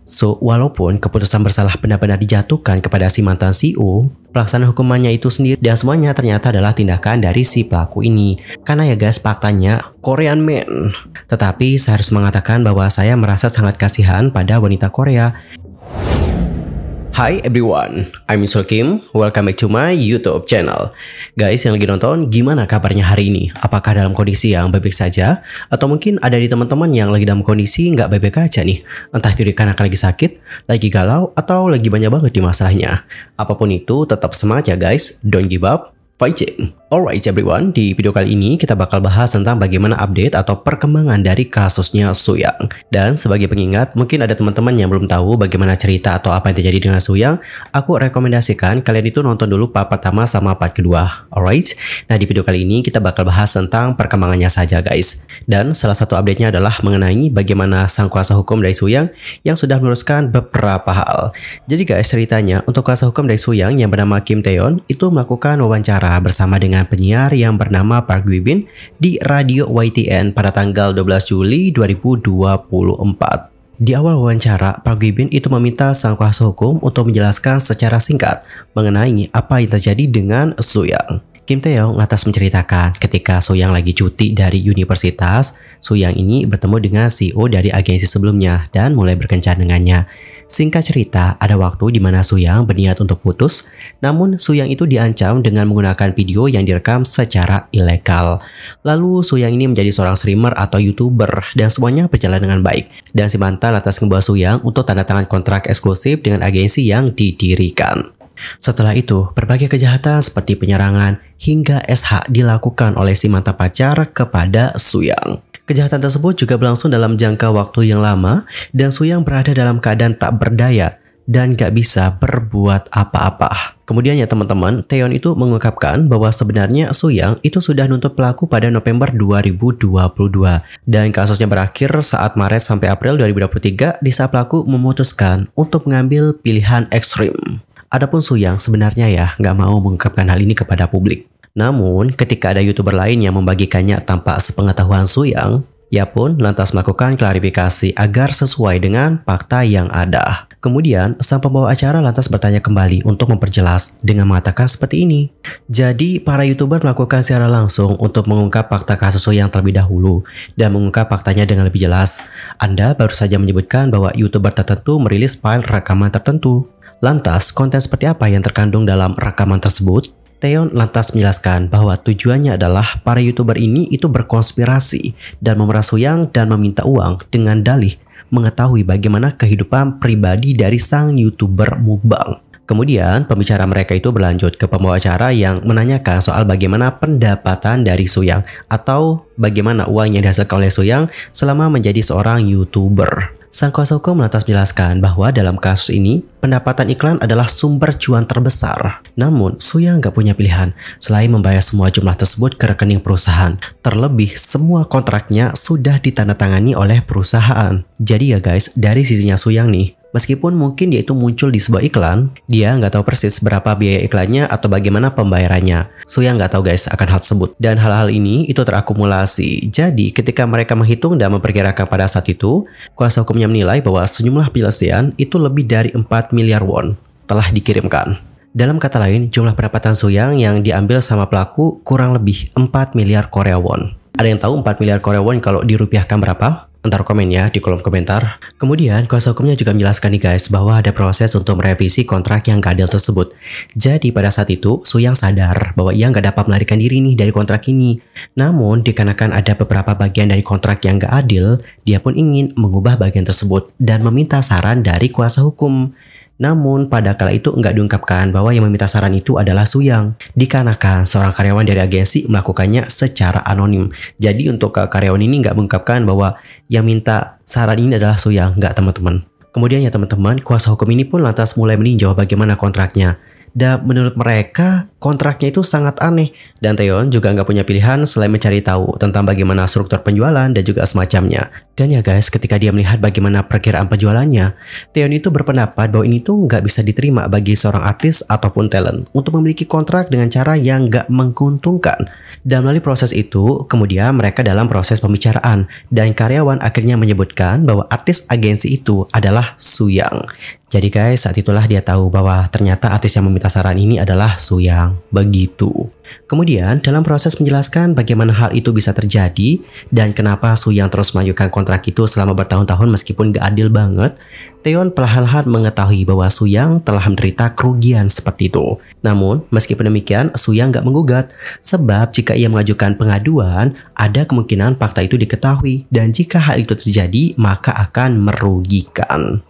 So, walaupun keputusan bersalah benar-benar dijatuhkan kepada si mantan CEO, pelaksanaan hukumannya itu sendiri dan semuanya ternyata adalah tindakan dari si pelaku ini. Karena ya guys, faktanya Korean man. Tetapi saya harus mengatakan bahwa saya merasa sangat kasihan pada wanita Korea. Hi everyone, I'm Mr. Kim. Welcome back to my YouTube channel. Guys yang lagi nonton, gimana kabarnya hari ini? Apakah dalam kondisi yang baik-baik saja? Atau mungkin ada di teman-teman yang lagi dalam kondisi nggak baik-baik aja nih? Entah itu dikarenakan lagi sakit, lagi galau, atau lagi banyak banget di masalahnya. Apapun itu, tetap semangat ya guys. Don't give up, fighting. Alright everyone, di video kali ini kita bakal bahas tentang bagaimana update atau perkembangan dari kasusnya Suyang. Dan sebagai pengingat, mungkin ada teman-teman yang belum tahu bagaimana cerita atau apa yang terjadi dengan Suyang. Aku rekomendasikan kalian itu nonton dulu part pertama sama part kedua. Alright, nah di video kali ini kita bakal bahas tentang perkembangannya saja guys. Dan salah satu update-nya adalah mengenai bagaimana sang kuasa hukum dari Suyang yang sudah meluruskan beberapa hal. Jadi guys, ceritanya untuk kuasa hukum dari Suyang yang bernama Kim Taeyeon itu melakukan wawancara bersama dengan penyiar yang bernama Park Gui-bin di radio YTN pada tanggal 12 Juli 2024. Di awal wawancara, Park Gui-bin itu meminta sang kuasa hukum untuk menjelaskan secara singkat mengenai apa yang terjadi dengan Suyang. Kim Taeyeon lantas menceritakan ketika Suyang lagi cuti dari universitas, Suyang ini bertemu dengan CEO dari agensi sebelumnya dan mulai berkencan dengannya. Singkat cerita, ada waktu di mana Suyang berniat untuk putus, namun Suyang itu diancam dengan menggunakan video yang direkam secara ilegal. Lalu Suyang ini menjadi seorang streamer atau YouTuber dan semuanya berjalan dengan baik. Dan si mantan lantas membawa Suyang untuk tanda tangan kontrak eksklusif dengan agensi yang didirikan. Setelah itu, berbagai kejahatan seperti penyerangan hingga SH dilakukan oleh si mantan pacar kepada Suyang. Kejahatan tersebut juga berlangsung dalam jangka waktu yang lama dan Suyang berada dalam keadaan tak berdaya dan gak bisa berbuat apa-apa. Kemudian ya teman-teman, Taeyeon itu mengungkapkan bahwa sebenarnya Suyang itu sudah nuntut pelaku pada November 2022 dan kasusnya berakhir saat Maret sampai April 2023 di saat pelaku memutuskan untuk mengambil pilihan ekstrim. Adapun Suyang sebenarnya ya nggak mau mengungkapkan hal ini kepada publik. Namun ketika ada YouTuber lain yang membagikannya tanpa sepengetahuan Suyang, ia pun lantas melakukan klarifikasi agar sesuai dengan fakta yang ada. Kemudian sang pembawa acara lantas bertanya kembali untuk memperjelas dengan mengatakan seperti ini. Jadi para YouTuber melakukan secara langsung untuk mengungkap fakta kasus Suyang terlebih dahulu dan mengungkap faktanya dengan lebih jelas. Anda baru saja menyebutkan bahwa YouTuber tertentu merilis file rekaman tertentu. Lantas, konten seperti apa yang terkandung dalam rekaman tersebut? Taeyeon lantas menjelaskan bahwa tujuannya adalah para YouTuber ini itu berkonspirasi dan memeras Suyang dan meminta uang dengan dalih mengetahui bagaimana kehidupan pribadi dari sang YouTuber mukbang. Kemudian, pembicara mereka itu berlanjut ke pembawa acara yang menanyakan soal bagaimana pendapatan dari Suyang atau bagaimana uang yang dihasilkan oleh Suyang selama menjadi seorang YouTuber. Sang kuasa hukum lantas menjelaskan bahwa dalam kasus ini, pendapatan iklan adalah sumber cuan terbesar. Namun, Suyang nggak punya pilihan selain membayar semua jumlah tersebut ke rekening perusahaan. Terlebih, semua kontraknya sudah ditandatangani oleh perusahaan. Jadi ya guys, dari sisinya Suyang nih, meskipun mungkin dia itu muncul di sebuah iklan, dia nggak tahu persis berapa biaya iklannya atau bagaimana pembayarannya. Suyang nggak tahu guys akan hal tersebut. Dan hal-hal ini itu terakumulasi. Jadi ketika mereka menghitung dan memperkirakan pada saat itu, kuasa hukumnya menilai bahwa sejumlah penyelesaian itu lebih dari 4 miliar won telah dikirimkan. Dalam kata lain, jumlah pendapatan Suyang yang diambil sama pelaku kurang lebih 4 miliar Korea won. Ada yang tahu 4 miliar Korea won kalau dirupiahkan berapa? Ntar komen ya di kolom komentar. Kemudian kuasa hukumnya juga menjelaskan nih guys bahwa ada proses untuk merevisi kontrak yang gak adil tersebut. Jadi pada saat itu Suyang sadar bahwa ia gak dapat melarikan diri nih dari kontrak ini. Namun dikarenakan ada beberapa bagian dari kontrak yang gak adil, dia pun ingin mengubah bagian tersebut dan meminta saran dari kuasa hukum. Namun pada kala itu nggak diungkapkan bahwa yang meminta saran itu adalah Suyang. Dikarenakan seorang karyawan dari agensi melakukannya secara anonim. Jadi untuk karyawan ini nggak mengungkapkan bahwa yang minta saran ini adalah Suyang, nggak teman-teman. Kemudian ya teman-teman, kuasa hukum ini pun lantas mulai meninjau bagaimana kontraknya. Dan menurut mereka, kontraknya itu sangat aneh. Dan Taeyeon juga nggak punya pilihan selain mencari tahu tentang bagaimana struktur penjualan dan juga semacamnya. Dan ya guys, ketika dia melihat bagaimana perkiraan penjualannya, Taeyeon itu berpendapat bahwa ini tuh nggak bisa diterima bagi seorang artis ataupun talent untuk memiliki kontrak dengan cara yang nggak menguntungkan. Dan melalui proses itu, kemudian mereka dalam proses pembicaraan dan karyawan akhirnya menyebutkan bahwa artis agensi itu adalah Soo-young. Jadi guys, saat itulah dia tahu bahwa ternyata artis yang meminta saran ini adalah Soo-young. Begitu. Kemudian dalam proses menjelaskan bagaimana hal itu bisa terjadi dan kenapa Soo-young terus melanjutkan kontrak itu selama bertahun-tahun meskipun gak adil banget, Taeyeon perlahan-lahan mengetahui bahwa Soo-young telah menderita kerugian seperti itu. Namun, meskipun demikian, Soo-young gak menggugat, sebab jika ia mengajukan pengaduan, ada kemungkinan fakta itu diketahui, dan jika hal itu terjadi, maka akan merugikan.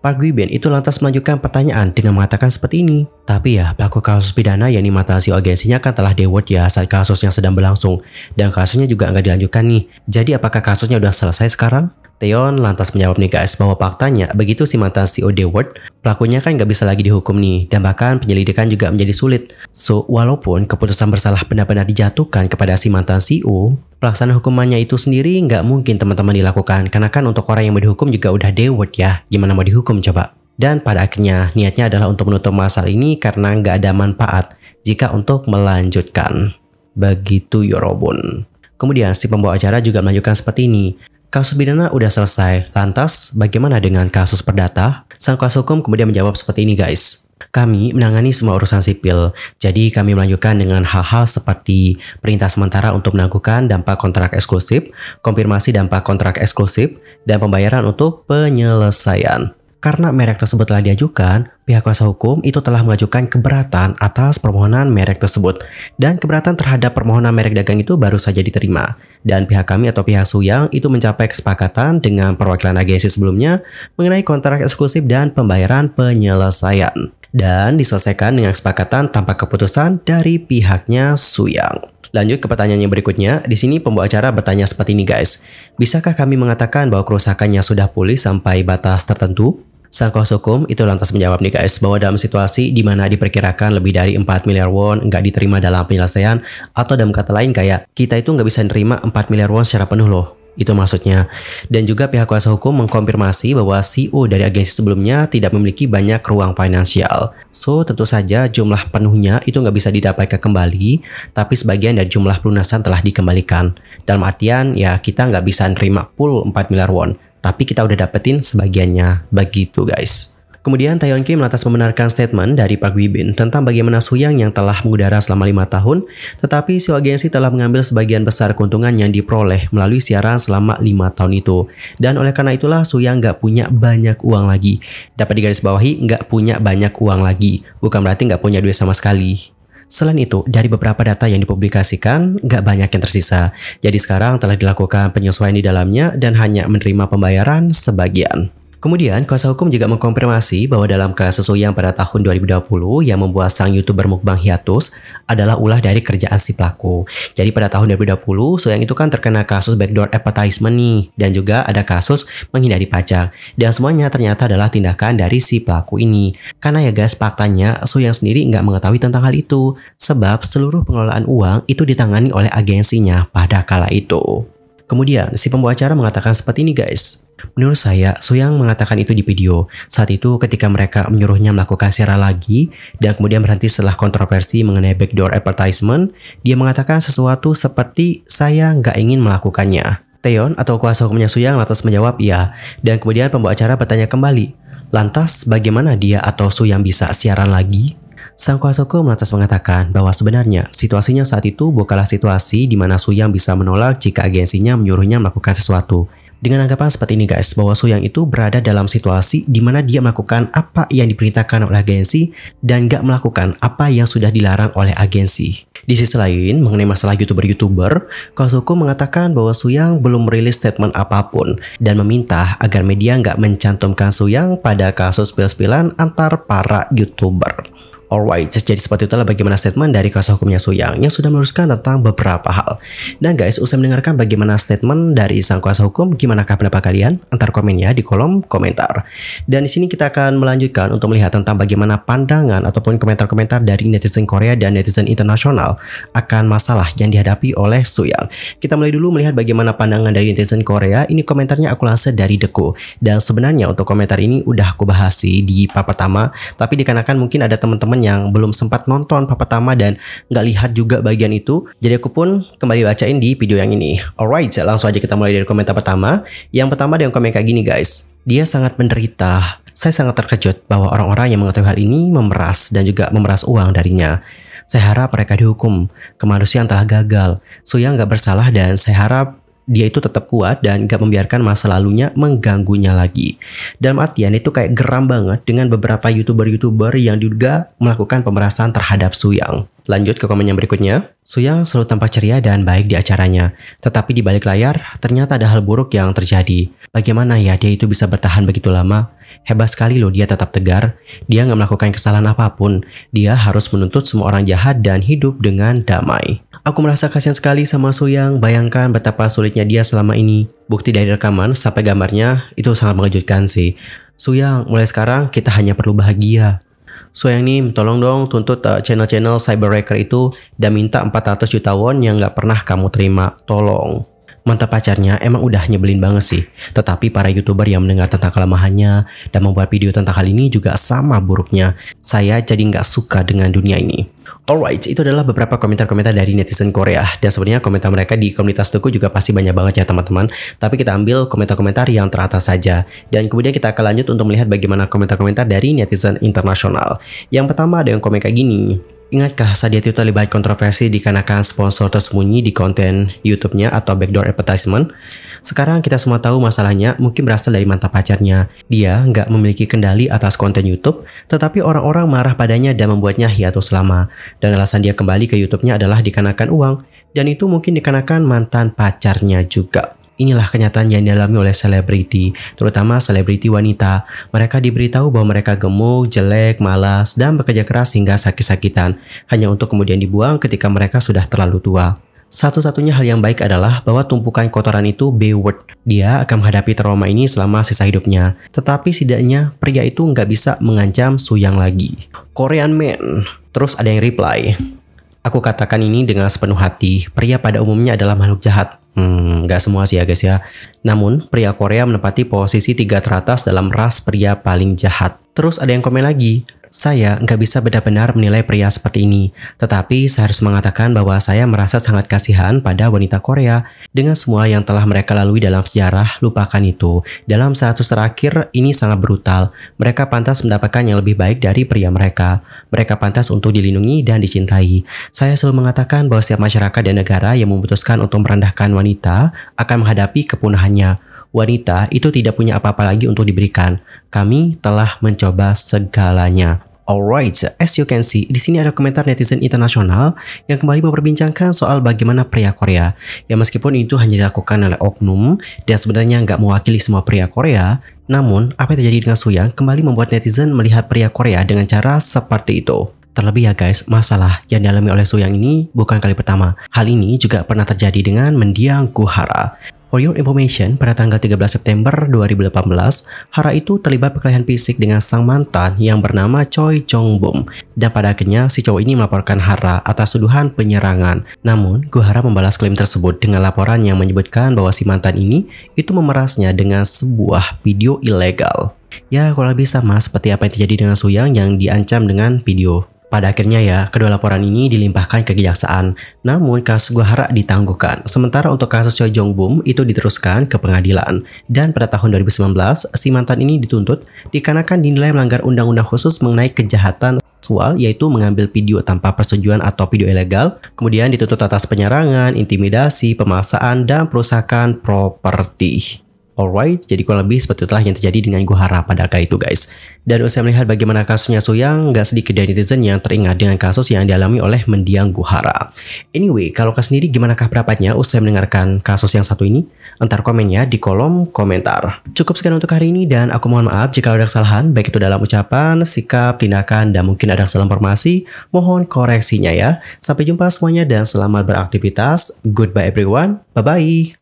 Park Gui-bin itu lantas melanjutkan pertanyaan dengan mengatakan seperti ini. Tapi ya, pelaku kasus pidana yakni mantan CEO agensinya kan telah deward ya saat kasusnya sedang berlangsung. Dan kasusnya juga nggak dilanjutkan nih. Jadi apakah kasusnya udah selesai sekarang? Taeyeon lantas menjawab nih guys bahwa faktanya begitu si mantan CEO deward, pelakunya kan nggak bisa lagi dihukum nih dan bahkan penyelidikan juga menjadi sulit. So, walaupun keputusan bersalah benar-benar dijatuhkan kepada si mantan CEO, pelaksanaan hukumannya itu sendiri nggak mungkin teman-teman dilakukan karena kan untuk orang yang mau dihukum juga udah deward ya, gimana mau dihukum coba? Dan pada akhirnya niatnya adalah untuk menutup masalah ini karena nggak ada manfaat jika untuk melanjutkan. Begitu Yorobun. Kemudian si pembawa acara juga melanjutkan seperti ini. Kasus pidana udah selesai, lantas bagaimana dengan kasus perdata? Sang kuasa hukum kemudian menjawab seperti ini guys. Kami menangani semua urusan sipil, jadi kami melanjutkan dengan hal-hal seperti perintah sementara untuk menangguhkan dampak kontrak eksklusif, konfirmasi dampak kontrak eksklusif, dan pembayaran untuk penyelesaian. Karena merek tersebut telah diajukan, pihak kuasa hukum itu telah mengajukan keberatan atas permohonan merek tersebut. Dan keberatan terhadap permohonan merek dagang itu baru saja diterima. Dan pihak kami atau pihak Soo-young itu mencapai kesepakatan dengan perwakilan agensi sebelumnya mengenai kontrak eksklusif dan pembayaran penyelesaian. Dan diselesaikan dengan kesepakatan tanpa keputusan dari pihaknya Soo-young. Lanjut ke pertanyaan yang berikutnya, di sini pembawa acara bertanya seperti ini guys. Bisakah kami mengatakan bahwa kerusakannya sudah pulih sampai batas tertentu? Sang kuasa hukum itu lantas menjawab nih guys, bahwa dalam situasi di mana diperkirakan lebih dari 4 miliar won nggak diterima dalam penyelesaian, atau dalam kata lain kayak kita itu nggak bisa nerima 4 miliar won secara penuh loh. Itu maksudnya. Dan juga pihak kuasa hukum mengkonfirmasi bahwa CEO dari agensi sebelumnya tidak memiliki banyak ruang finansial. So, tentu saja jumlah penuhnya itu nggak bisa didapatkan kembali, tapi sebagian dari jumlah pelunasan telah dikembalikan. Dalam artian, ya kita nggak bisa nerima full 4 miliar won, tapi kita udah dapetin sebagiannya. Begitu guys. Kemudian Taeyeon Kim lantas membenarkan statement dari Park Gui-bin tentang bagaimana Soo-young yang telah mengudara selama 5 tahun, tetapi CEO agensi telah mengambil sebagian besar keuntungan yang diperoleh melalui siaran selama 5 tahun itu. Dan oleh karena itulah Soo-young nggak punya banyak uang lagi. Dapat digarisbawahi, nggak punya banyak uang lagi. Bukan berarti nggak punya duit sama sekali. Selain itu, dari beberapa data yang dipublikasikan, nggak banyak yang tersisa. Jadi sekarang telah dilakukan penyesuaian di dalamnya dan hanya menerima pembayaran sebagian. Kemudian, kuasa hukum juga mengkonfirmasi bahwa dalam kasus Soo-young pada tahun 2020 yang membuat sang YouTuber mukbang hiatus adalah ulah dari kerjaan si pelaku. Jadi pada tahun 2020, Soo-young itu kan terkena kasus backdoor advertisement nih, dan juga ada kasus menghindari pajak. Dan semuanya ternyata adalah tindakan dari si pelaku ini. Karena ya guys, faktanya Soo-young sendiri nggak mengetahui tentang hal itu, sebab seluruh pengelolaan uang itu ditangani oleh agensinya pada kala itu. Kemudian, si pembawa acara mengatakan seperti ini guys. Menurut saya, Soo-young mengatakan itu di video. Saat itu ketika mereka menyuruhnya melakukan siaran lagi, dan kemudian berhenti setelah kontroversi mengenai backdoor advertisement, dia mengatakan sesuatu seperti saya nggak ingin melakukannya. Taeyeon atau kuasa hukumnya Soo-young lantas menjawab iya, dan kemudian pembawa acara bertanya kembali. Lantas bagaimana dia atau Soo-young bisa siaran lagi? Sang kuasa hukum lantas mengatakan bahwa sebenarnya situasinya saat itu bukanlah situasi di mana Soo-young bisa menolak jika agensinya menyuruhnya melakukan sesuatu. Dengan anggapan seperti ini guys, bahwa Soo-young itu berada dalam situasi di mana dia melakukan apa yang diperintahkan oleh agensi dan gak melakukan apa yang sudah dilarang oleh agensi. Di sisi lain, mengenai masalah YouTuber, kuasa hukum mengatakan bahwa Soo-young belum merilis statement apapun dan meminta agar media gak mencantumkan Soo-young pada kasus spill-spillan antar para YouTuber. Alright, jadi seperti itulah bagaimana statement dari kuasa hukumnya Suyang yang sudah meluruskan tentang beberapa hal. Dan guys, usai mendengarkan bagaimana statement dari sang kuasa hukum, gimanakah pendapat kalian? Antar komennya di kolom komentar. Dan di sini kita akan melanjutkan untuk melihat tentang bagaimana pandangan ataupun komentar-komentar dari netizen Korea dan netizen internasional akan masalah yang dihadapi oleh Suyang. Kita mulai dulu melihat bagaimana pandangan dari netizen Korea. Ini komentarnya aku lansir dari Deku. Dan sebenarnya untuk komentar ini udah aku bahas sih di part pertama, tapi dikarenakan mungkin ada teman-teman yang belum sempat nonton part pertama dan nggak lihat juga bagian itu, jadi aku pun kembali bacain di video yang ini. Alright, langsung aja kita mulai dari komentar pertama. Yang pertama ada yang komen kayak gini guys. Dia sangat menderita. Saya sangat terkejut bahwa orang-orang yang mengetahui hal ini memeras dan juga memeras uang darinya. Saya harap mereka dihukum. Kemanusiaan telah gagal. Suyang nggak bersalah dan saya harap dia itu tetap kuat dan gak membiarkan masa lalunya mengganggunya lagi. Dalam artian itu kayak geram banget dengan beberapa YouTuber-YouTuber yang juga melakukan pemerasan terhadap Suyang. Lanjut ke komen yang berikutnya. Suyang selalu tampak ceria dan baik di acaranya. Tetapi di balik layar, ternyata ada hal buruk yang terjadi. Bagaimana ya dia itu bisa bertahan begitu lama? Hebat sekali loh dia tetap tegar. Dia gak melakukan kesalahan apapun. Dia harus menuntut semua orang jahat dan hidup dengan damai. Aku merasa kasihan sekali sama Suyang. Bayangkan betapa sulitnya dia selama ini. Bukti dari rekaman sampai gambarnya itu sangat mengejutkan sih. Suyang, mulai sekarang kita hanya perlu bahagia. Suyang nih, tolong dong tuntut channel-channel cyberwrecker itu dan minta 400 juta won yang gak pernah kamu terima. Tolong. Mantan pacarnya emang udah nyebelin banget sih. Tetapi para YouTuber yang mendengar tentang kelemahannya dan membuat video tentang hal ini juga sama buruknya. Saya jadi nggak suka dengan dunia ini. Alright, itu adalah beberapa komentar-komentar dari netizen Korea. Dan sebenarnya komentar mereka di komunitas Tuku juga pasti banyak banget ya teman-teman. Tapi kita ambil komentar-komentar yang teratas saja. Dan kemudian kita akan lanjut untuk melihat bagaimana komentar-komentar dari netizen internasional. Yang pertama ada yang komen kayak gini. Ingatkah saat dia itu terlibat kontroversi dikarenakan sponsor tersembunyi di konten YouTube-nya atau backdoor advertisement? Sekarang kita semua tahu masalahnya mungkin berasal dari mantan pacarnya. Dia nggak memiliki kendali atas konten YouTube, tetapi orang-orang marah padanya dan membuatnya hiatus lama. Dan alasan dia kembali ke YouTube-nya adalah dikarenakan uang, dan itu mungkin dikarenakan mantan pacarnya juga. Inilah kenyataan yang dialami oleh selebriti, terutama selebriti wanita. Mereka diberitahu bahwa mereka gemuk, jelek, malas, dan bekerja keras hingga sakit-sakitan, hanya untuk kemudian dibuang ketika mereka sudah terlalu tua. Satu-satunya hal yang baik adalah bahwa tumpukan kotoran itu B-word. Dia akan menghadapi trauma ini selama sisa hidupnya. Tetapi setidaknya pria itu nggak bisa mengancam Suyang lagi. Korean man. Terus ada yang reply. Aku katakan ini dengan sepenuh hati. Pria pada umumnya adalah makhluk jahat. Nggak semua sih ya guys ya. Namun, pria Korea menempati posisi 3 teratas dalam ras pria paling jahat. Terus ada yang komen lagi. Saya nggak bisa benar-benar menilai pria seperti ini, tetapi saya harus mengatakan bahwa saya merasa sangat kasihan pada wanita Korea dengan semua yang telah mereka lalui dalam sejarah. Lupakan itu. Dalam 100 terakhir ini sangat brutal. Mereka pantas mendapatkan yang lebih baik dari pria mereka. Mereka pantas untuk dilindungi dan dicintai. Saya selalu mengatakan bahwa setiap masyarakat dan negara yang memutuskan untuk merendahkan wanita akan menghadapi kepunahannya. Wanita itu tidak punya apa-apa lagi untuk diberikan. Kami telah mencoba segalanya. Alright, as you can see, di sini ada komentar netizen internasional yang kembali memperbincangkan soal bagaimana pria Korea. Ya meskipun itu hanya dilakukan oleh oknum dan sebenarnya nggak mewakili semua pria Korea, namun apa yang terjadi dengan Suyang kembali membuat netizen melihat pria Korea dengan cara seperti itu. Terlebih ya guys, masalah yang dialami oleh Suyang ini bukan kali pertama. Hal ini juga pernah terjadi dengan mendiang Guhara. For your information, pada tanggal 13 September 2018, Hara itu terlibat perkelahian fisik dengan sang mantan yang bernama Choi Jong-bum. Dan pada akhirnya, si cowok ini melaporkan Hara atas tuduhan penyerangan. Namun, Guhara membalas klaim tersebut dengan laporan yang menyebutkan bahwa si mantan ini itu memerasnya dengan sebuah video ilegal. Ya, kurang lebih sama seperti apa yang terjadi dengan Suyang yang diancam dengan video. Pada akhirnya ya, kedua laporan ini dilimpahkan ke kejaksaan. Namun kasus Guhara ditangguhkan. Sementara untuk kasus Choi Jong-bum itu diteruskan ke pengadilan. Dan pada tahun 2019, si mantan ini dituntut dikarenakan dinilai melanggar undang-undang khusus mengenai kejahatan seksual, yaitu mengambil video tanpa persetujuan atau video ilegal. Kemudian dituntut atas penyerangan, intimidasi, pemaksaan, dan perusakan properti. Alright, jadi kurang lebih seperti itulah yang terjadi dengan Gohara pada kali itu guys. Dan usai melihat bagaimana kasusnya Soyang, gak sedikit dari netizen yang teringat dengan kasus yang dialami oleh mendiang Gohara. Anyway, kalau kalian sendiri gimanakah pendapatnya usai mendengarkan kasus yang satu ini? Entar komennya di kolom komentar. Cukup sekian untuk hari ini dan aku mohon maaf jika ada kesalahan, baik itu dalam ucapan, sikap, tindakan, dan mungkin ada kesalahan informasi, mohon koreksinya ya. Sampai jumpa semuanya dan selamat beraktivitas. Goodbye everyone, bye-bye.